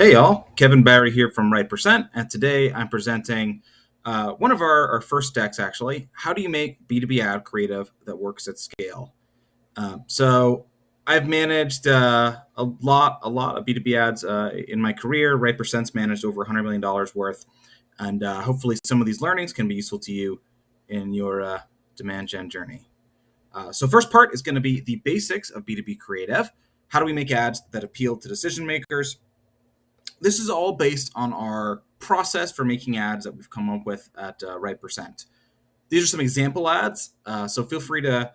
Hey y'all, Kevin Barry here from Right%, and today I'm presenting one of our first decks actually. How do you make B2B ad creative that works at scale? So I've managed a lot of B2B ads in my career. Right%'s managed over $100 million worth, and hopefully some of these learnings can be useful to you in your demand gen journey. So first part is going to be the basics of B2B Creative. How do we make ads that appeal to decision makers? This is all based on our process for making ads that we've come up with at Right%. These are some example ads, so feel free to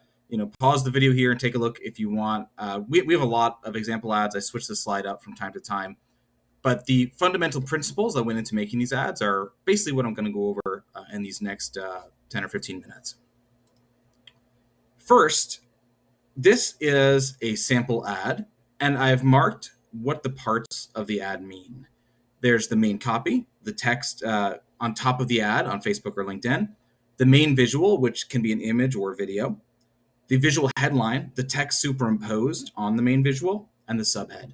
pause the video here and take a look if you want. We have a lot of example ads. I switch the slide up from time to time, but the fundamental principles that went into making these ads are basically what I'm going to go over in these next 10 or 15 minutes. First, this is a sample ad, and I've marked what the parts of the ad mean. There's the main copy, the text on top of the ad on Facebook or LinkedIn, the main visual, which can be an image or a video, the visual headline, the text superimposed on the main visual, and the subhead.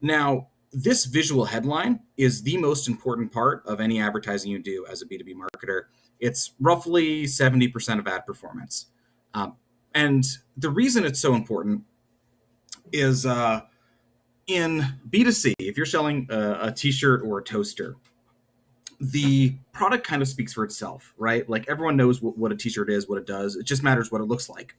Now, this visual headline is the most important part of any advertising you do as a B2B marketer. It's roughly 70% of ad performance. And the reason it's so important is in B2C, if you're selling a t-shirt or a toaster, the product kind of speaks for itself, right? Like everyone knows what a t-shirt is, what it does. It just matters what it looks like.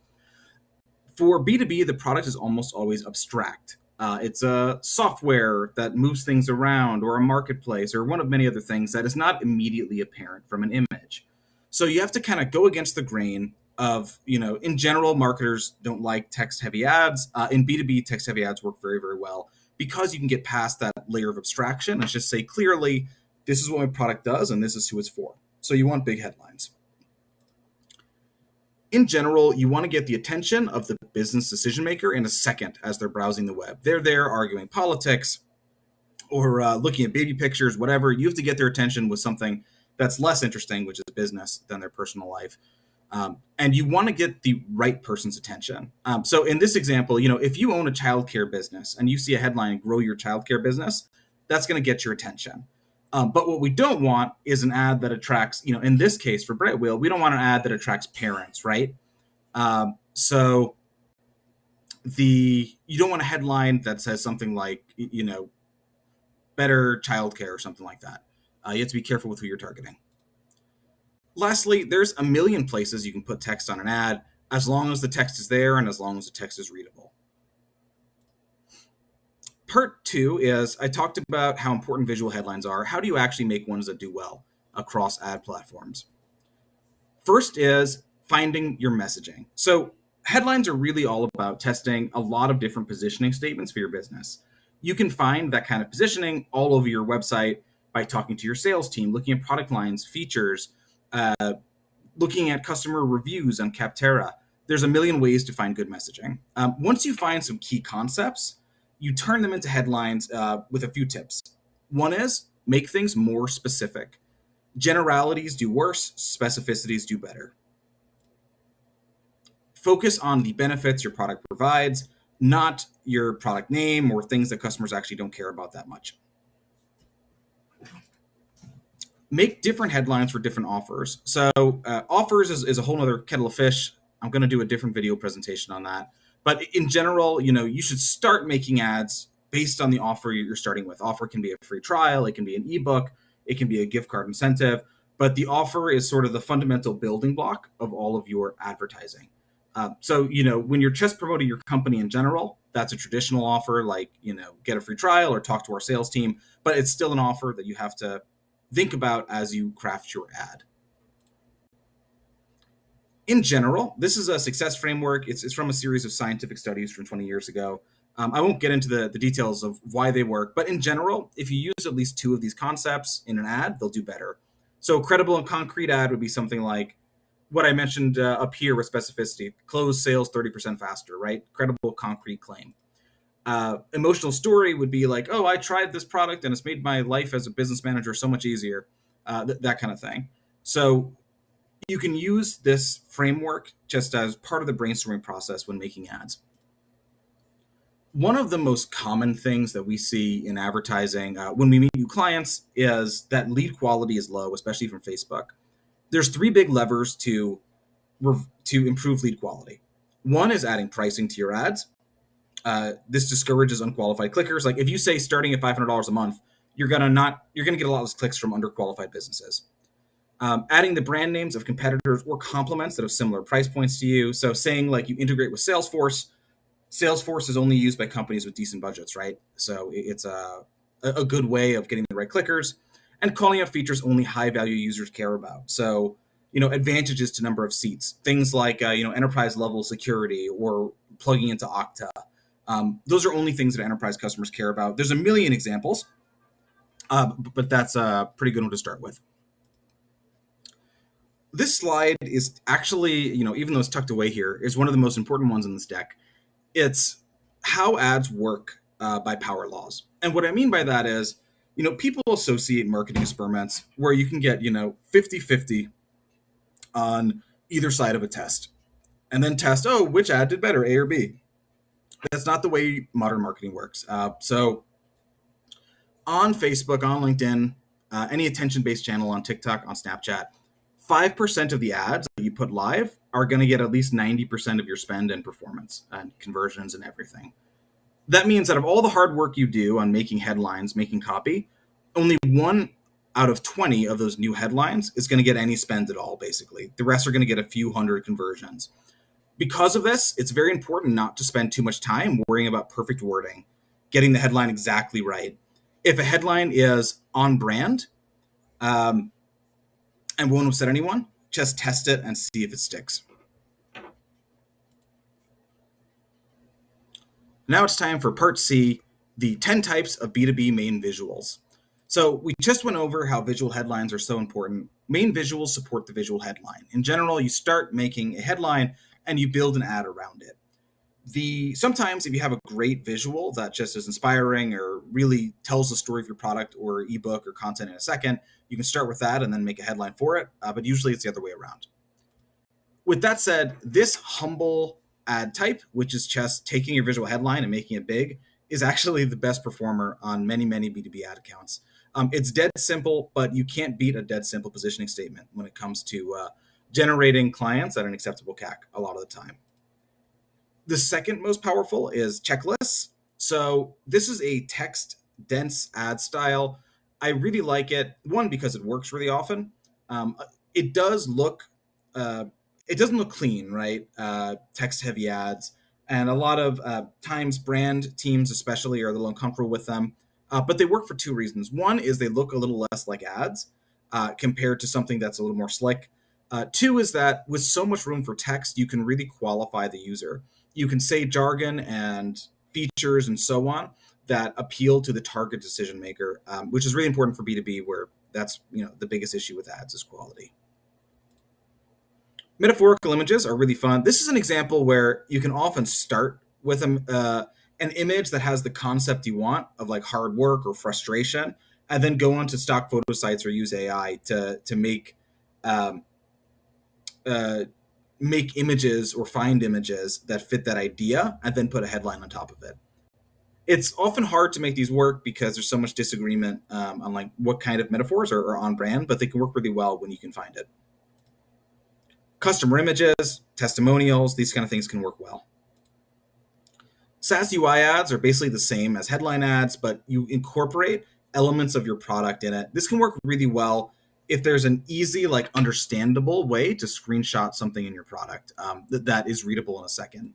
For B2B, the product is almost always abstract. It's a software that moves things around, or a marketplace, or one of many other things that is not immediately apparent from an image. So you have to kind of go against the grain of, in general, marketers don't like text-heavy ads. In B2B, text-heavy ads work very, very well because you can get past that layer of abstraction and just say clearly, this is what my product does and this is who it's for. So you want big headlines. In general, you want to get the attention of the business decision maker in a second as they're browsing the web. They're there arguing politics or looking at baby pictures, whatever. You have to get their attention with something that's less interesting, which is business, than their personal life. And you want to get the right person's attention. So in this example, if you own a childcare business and you see a headline, grow your childcare business, that's going to get your attention. But what we don't want is an ad that attracts, in this case for Brightwheel, we don't want an ad that attracts parents, right? So you don't want a headline that says something like, better childcare or something like that. You have to be careful with who you're targeting. Lastly, there's a million places you can put text on an ad, as long as the text is there and as long as the text is readable. Part 2 is I talked about how important visual headlines are. How do you actually make ones that do well across ad platforms? First is finding your messaging. So headlines are really all about testing a lot of different positioning statements for your business. You can find that kind of positioning all over your website by talking to your sales team, looking at product lines, features, looking at customer reviews on Capterra. There's a million ways to find good messaging. Once you find some key concepts, you turn them into headlines with a few tips. One is make things more specific. Generalities do worse, specificities do better. Focus on the benefits your product provides, not your product name or things that customers actually don't care about that much. Make different headlines for different offers. So offers is a whole other kettle of fish. I'm going to do a different video presentation on that. But in general, you should start making ads based on the offer you're starting with. Offer can be a free trial, it can be an ebook, it can be a gift card incentive, but the offer is sort of the fundamental building block of all of your advertising. So when you're just promoting your company in general, that's a traditional offer, like get a free trial or talk to our sales team, but it's still an offer that you have to think about as you craft your ad. In general, this is a success framework. It's from a series of scientific studies from 20 years ago. I won't get into the details of why they work, but in general, if you use at least 2 of these concepts in an ad, they'll do better. So credible and concrete ad would be something like what I mentioned up here with specificity: close sales 30% faster, right? Credible, concrete claim. Emotional story would be like, oh, I tried this product and it's made my life as a business manager so much easier, that kind of thing. So you can use this framework just as part of the brainstorming process when making ads. One of the most common things that we see in advertising when we meet new clients is that lead quality is low, especially from Facebook. There's three big levers to improve lead quality. One is adding pricing to your ads. This discourages unqualified clickers. Like if you say starting at $500 a month, you're gonna get a lot less clicks from underqualified businesses. Adding the brand names of competitors or complements that have similar price points to you. So saying like you integrate with Salesforce. Salesforce is only used by companies with decent budgets, right? So it's a good way of getting the right clickers, and calling out features only high value users care about. So, advantages to number of seats, things like, enterprise level security or plugging into Okta. Those are only things that enterprise customers care about. There's a million examples, but that's a pretty good one to start with. This slide is actually, even though it's tucked away here, is one of the most important ones in this deck. It's how ads work by power laws. And what I mean by that is, people associate marketing experiments where you can get, 50-50 on either side of a test and then test, oh, which ad did better, A or B. That's not the way modern marketing works. So on Facebook, on LinkedIn, any attention-based channel on TikTok, on Snapchat, 5% of the ads that you put live are going to get at least 90% of your spend and performance and conversions and everything. That means that of all the hard work you do on making headlines, making copy, only 1 out of 20 of those new headlines is going to get any spend at all, basically. The rest are going to get a few hundred conversions. Because of this, it's very important not to spend too much time worrying about perfect wording, getting the headline exactly right. If a headline is on brand, and won't upset anyone, just test it and see if it sticks. Now it's time for part C, the 10 types of B2B main visuals. So we just went over how visual headlines are so important. Main visuals support the visual headline. In general, you start making a headline and you build an ad around it. Sometimes if you have a great visual that just is inspiring or really tells the story of your product or ebook or content in a second, you can start with that and then make a headline for it. But usually it's the other way around. With that said, this humble ad type, which is just taking your visual headline and making it big, is actually the best performer on many, many B2B ad accounts. It's dead simple, but you can't beat a dead simple positioning statement when it comes to generating clients at an acceptable CAC a lot of the time. The second most powerful is checklists. So this is a text dense ad style. I really like it. One, because it works really often. It does look, it doesn't look clean, right? Text heavy ads. And a lot of times brand teams especially are a little uncomfortable with them. But they work for two reasons. One is they look a little less like ads compared to something that's a little more slick. Two is that with so much room for text, you can really qualify the user. You can say jargon and features and so on that appeal to the target decision maker, which is really important for B2B, where that's the biggest issue with ads is quality. Metaphorical images are really fun. This is an example where you can often start with an image that has the concept you want of like hard work or frustration, and then go onto stock photo sites or use AI to make images or find images that fit that idea and then put a headline on top of it. It's often hard to make these work because there's so much disagreement on like what kind of metaphors are on brand, but they can work really well when you can find it. Customer images, testimonials, these kind of things can work well. SaaS UI ads are basically the same as headline ads, but you incorporate elements of your product in it. This can work really well if there's an easy, like understandable way to screenshot something in your product that is readable in a second.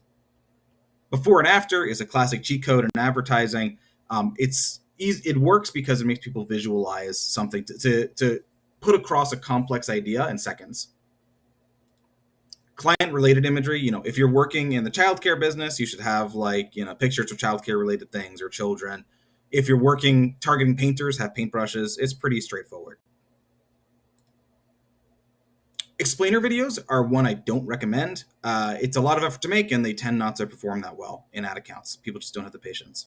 Before and after is a classic cheat code in advertising. It works because it makes people visualize something to put across a complex idea in seconds. Client-related imagery, if you're working in the childcare business, you should have like, pictures of childcare-related things or children. If you're targeting painters, have paintbrushes. It's pretty straightforward. Explainer videos are one I don't recommend. It's a lot of effort to make, and they tend not to perform that well in ad accounts. People just don't have the patience.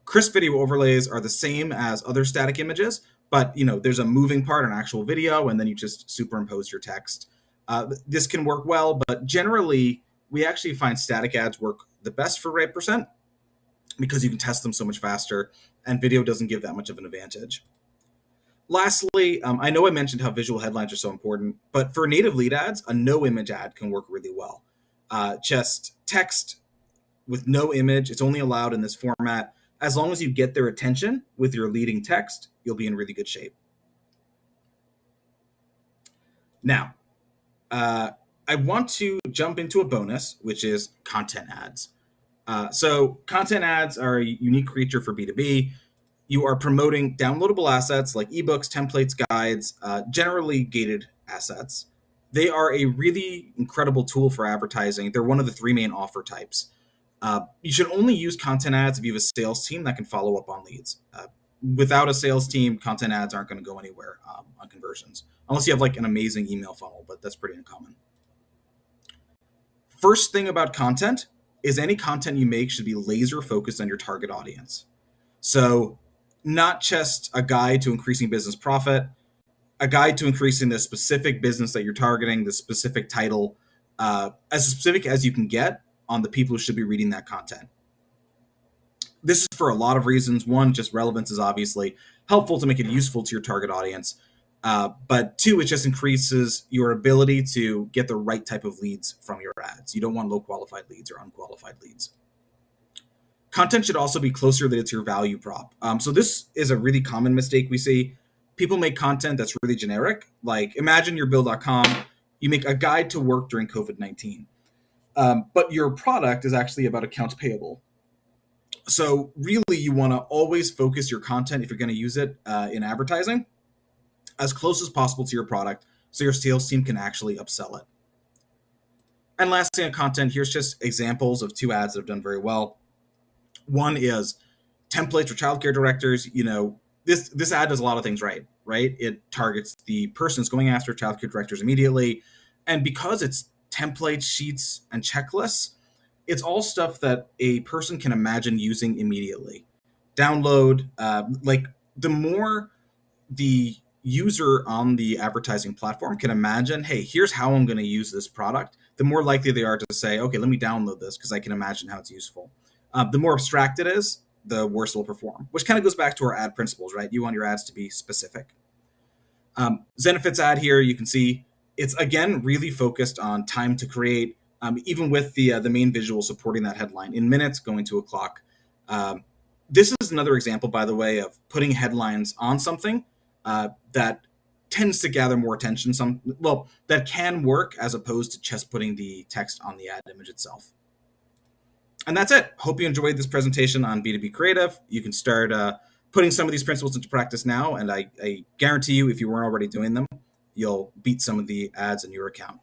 Crisp video overlays are the same as other static images, but there's a moving part, an actual video, and then you just superimpose your text. This can work well, but generally, we actually find static ads work the best for rate percent. because you can test them so much faster, and video doesn't give that much of an advantage. Lastly, I know I mentioned how visual headlines are so important, but for native lead ads, a no image ad can work really well. Just text with no image. It's only allowed in this format. As long as you get their attention with your leading text, you'll be in really good shape. Now, I want to jump into a bonus, which is content ads. So content ads are a unique creature for B2B. You are promoting downloadable assets like ebooks, templates, guides, generally gated assets. They are a really incredible tool for advertising. They're one of the three main offer types. You should only use content ads if you have a sales team that can follow up on leads. Without a sales team, content ads aren't going to go anywhere on conversions, unless you have like an amazing email funnel, but that's pretty uncommon. First thing about content is any content you make should be laser focused on your target audience. So, not just a guide to increasing business profit, a guide to increasing the specific business that you're targeting, the specific title, as specific as you can get on the people who should be reading that content. This is for a lot of reasons. One, just relevance is obviously helpful to make it useful to your target audience. But two, it just increases your ability to get the right type of leads from your ads. You don't want low qualified leads or unqualified leads. Content should also be closer related to your value prop. So this is a really common mistake we see. People make content that's really generic. Like imagine you're Bill.com, you make a guide to work during COVID-19. But your product is actually about accounts payable. So really you want to always focus your content, if you're going to use it in advertising, as close as possible to your product so your sales team can actually upsell it. And lastly on content, here's just examples of two ads that have done very well. One is templates for childcare directors. This ad does a lot of things right? It targets the person who's going after childcare directors immediately. And because it's templates, sheets, and checklists, it's all stuff that a person can imagine using immediately. Download, the more the user on the advertising platform can imagine, hey, here's how I'm going to use this product, the more likely they are to say, okay, let me download this because I can imagine how it's useful. The more abstract it is, the worse it will perform, which kind of goes back to our ad principles, right? You want your ads to be specific. Zenefits ad here, you can see it's, again, really focused on time to create, even with the main visual supporting that headline in minutes going to a clock. This is another example, by the way, of putting headlines on something that tends to gather more attention. That can work as opposed to just putting the text on the ad image itself. And that's it. Hope you enjoyed this presentation on B2B Creative. You can start putting some of these principles into practice now, and I guarantee you, if you weren't already doing them, you'll beat some of the ads in your account.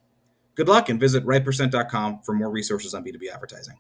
Good luck, and visit rightpercent.com for more resources on B2B advertising.